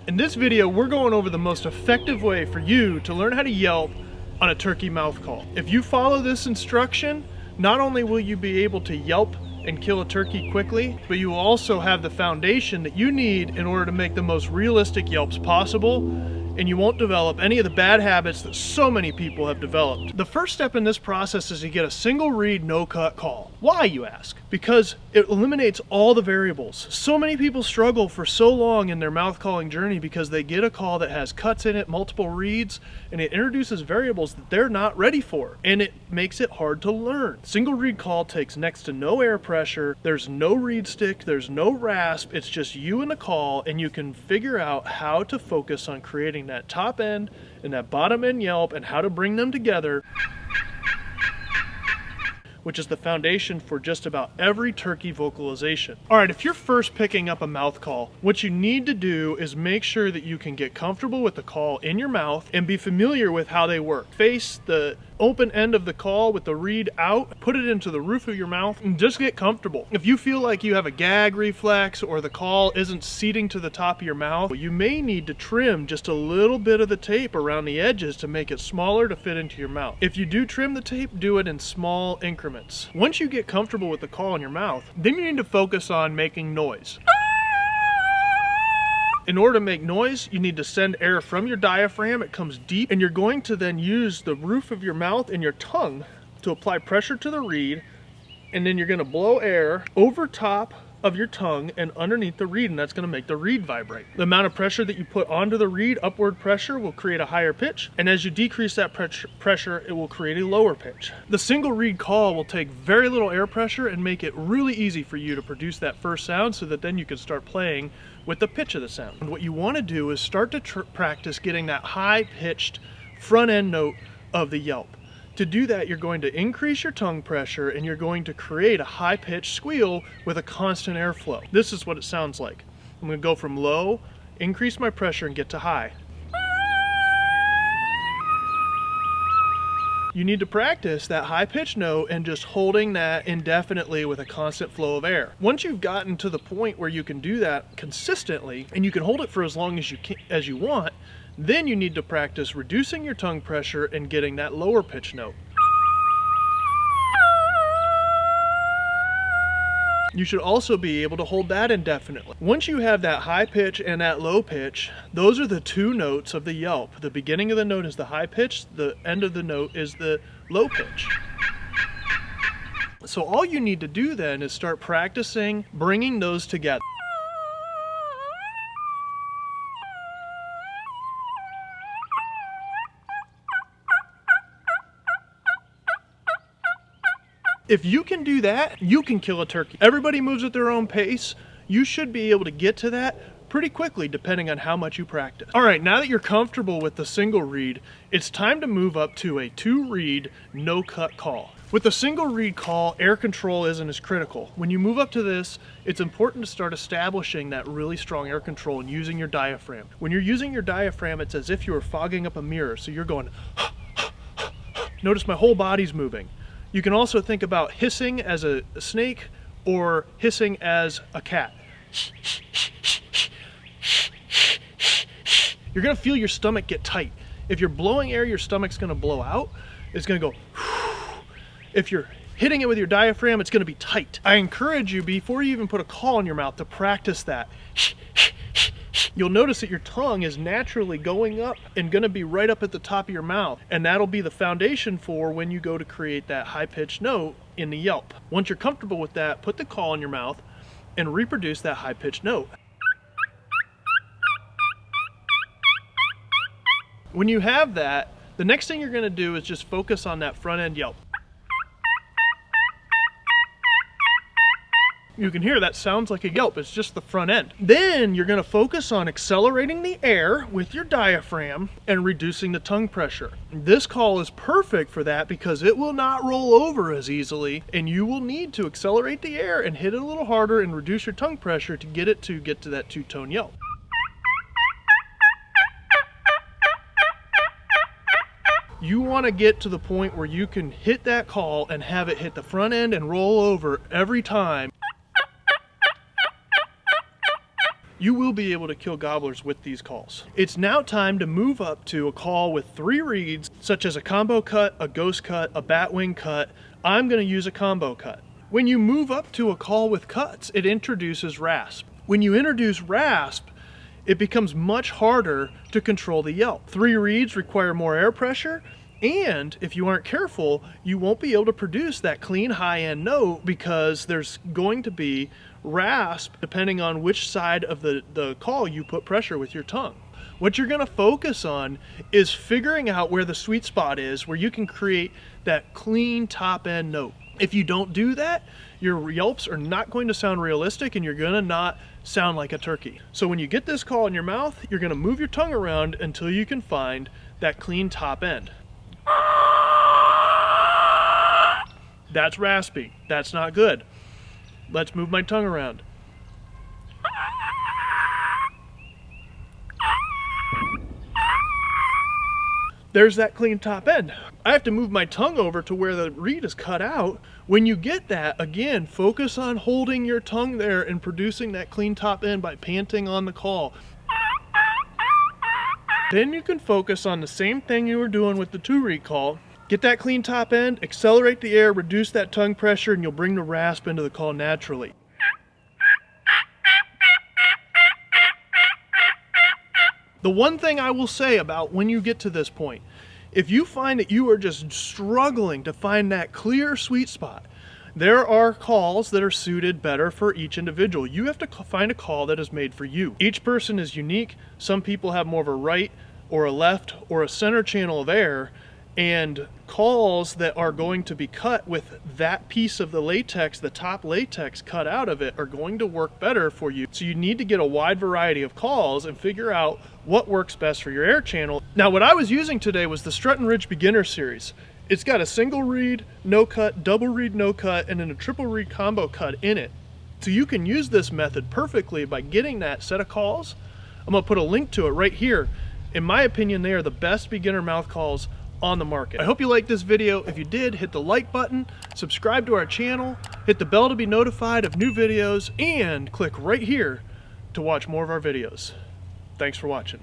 In this video, we're going over the most effective way for you to learn how to yelp on a turkey mouth call. If you follow this instruction, not only will you be able to yelp and kill a turkey quickly, but you will also have the foundation that you need in order to make the most realistic yelps possible, and you won't develop any of the bad habits that so many people have developed. The first step in this process is to get a single read, no cut call. Why, you ask? Because it eliminates all the variables. So many people struggle for so long in their mouth calling journey because they get a call that has cuts in it, multiple reads, and it introduces variables that they're not ready for, and it makes it hard to learn. Single read call takes next to no air pressure, there's no reed stick, there's no rasp, it's just you and the call, and you can figure out how to focus on creating that top end and that bottom end yelp and how to bring them together, which is the foundation for just about every turkey vocalization. All right, if you're first picking up a mouth call, what you need to do is make sure that you can get comfortable with the call in your mouth and be familiar with how they work. Face the open end of the call with the reed out, put it into the roof of your mouth, and just get comfortable. If you feel like you have a gag reflex or the call isn't seating to the top of your mouth, you may need to trim just a little bit of the tape around the edges to make it smaller to fit into your mouth. If you do trim the tape, do it in small increments. Once you get comfortable with the call in your mouth, then you need to focus on making noise. In order to make noise, you need to send air from your diaphragm. It comes deep, and you're going to then use the roof of your mouth and your tongue to apply pressure to the reed, and then you're going to blow air over top of your tongue and underneath the reed, and that's going to make the reed vibrate. The amount of pressure that you put onto the reed, upward pressure, will create a higher pitch, and as you decrease that pressure, it will create a lower pitch. The single reed call will take very little air pressure and make it really easy for you to produce that first sound so that then you can start playing with the pitch of the sound. And what you want to do is start to practice getting that high-pitched front end note of the yelp. To do that, you're going to increase your tongue pressure and you're going to create a high-pitched squeal with a constant airflow. This is what it sounds like. I'm going to go from low, increase my pressure, and get to high. You need to practice that high-pitched note and just holding that indefinitely with a constant flow of air. Once you've gotten to the point where you can do that consistently and you can hold it for as long as you want, then you need to practice reducing your tongue pressure and getting that lower pitch note. You should also be able to hold that indefinitely. Once you have that high pitch and that low pitch, those are the two notes of the yelp. The beginning of the note is the high pitch, the end of the note is the low pitch. So all you need to do then is start practicing bringing those together. If you can do that, you can kill a turkey. Everybody moves at their own pace. You should be able to get to that pretty quickly depending on how much you practice. All right, now that you're comfortable with the single reed, it's time to move up to a 2-reed, no-cut call. With the single reed call, air control isn't as critical. When you move up to this, it's important to start establishing that really strong air control and using your diaphragm. When you're using your diaphragm, it's as if you were fogging up a mirror, so you're going, notice my whole body's moving. You can also think about hissing as a snake or hissing as a cat. You're going to feel your stomach get tight. If you're blowing air, your stomach's going to blow out. It's going to go. If you're hitting it with your diaphragm, it's going to be tight. I encourage you, before you even put a call in your mouth, to practice that. You'll notice that your tongue is naturally going up and going to be right up at the top of your mouth, and that'll be the foundation for when you go to create that high-pitched note in the yelp. Once you're comfortable with that, put the call in your mouth and reproduce that high-pitched note. When you have that, the next thing you're going to do is just focus on that front-end yelp. You can hear that sounds like a yelp, it's just the front end. Then you're going to focus on accelerating the air with your diaphragm and reducing the tongue pressure. This call is perfect for that because it will not roll over as easily, and you will need to accelerate the air and hit it a little harder and reduce your tongue pressure to get to that two-tone yelp. You want to get to the point where you can hit that call and have it hit the front end and roll over every time. you will be able to kill gobblers with these calls. It's now time to move up to a call with 3 reeds, such as a combo cut, a ghost cut, a batwing cut. I'm going to use a combo cut. When you move up to a call with cuts, it introduces Rasp. When you introduce Rasp, it becomes much harder to control the yelp. 3 reeds require more air pressure, and if you aren't careful, you won't be able to produce that clean high-end note because there's going to be rasp depending on which side of the call you put pressure with your tongue. What you're going to focus on is figuring out where the sweet spot is, where you can create that clean top-end note. If you don't do that, your yelps are not going to sound realistic and you're going to not sound like a turkey. So when you get this call in your mouth, you're going to move your tongue around until you can find that clean top end. That's raspy. That's not good. Let's move my tongue around. There's that clean top end. I have to move my tongue over to where the reed is cut out. When you get that, again, focus on holding your tongue there and producing that clean top end by panting on the call. Then you can focus on the same thing you were doing with the 2-reed call. Get that clean top end, accelerate the air, reduce that tongue pressure, and you'll bring the rasp into the call naturally. The one thing I will say about when you get to this point, if you find that you are just struggling to find that clear sweet spot, there are calls that are suited better for each individual. You have to find a call that is made for you. Each person is unique. Some people have more of a right or a left or a center channel of air, and calls that are going to be cut with that piece of the latex, the top latex cut out of it, are going to work better for you. So you need to get a wide variety of calls and figure out what works best for your air channel. Now, what I was using today was the Strut and Ridge Beginner Series. It's got a single reed, no cut, double reed, no cut, and then a triple reed combo cut in it. So you can use this method perfectly by getting that set of calls. I'm gonna put a link to it right here. In my opinion, they are the best beginner mouth calls on the market. I hope you liked this video. If you did, hit the like button, subscribe to our channel, hit the bell to be notified of new videos, and click right here to watch more of our videos. Thanks for watching.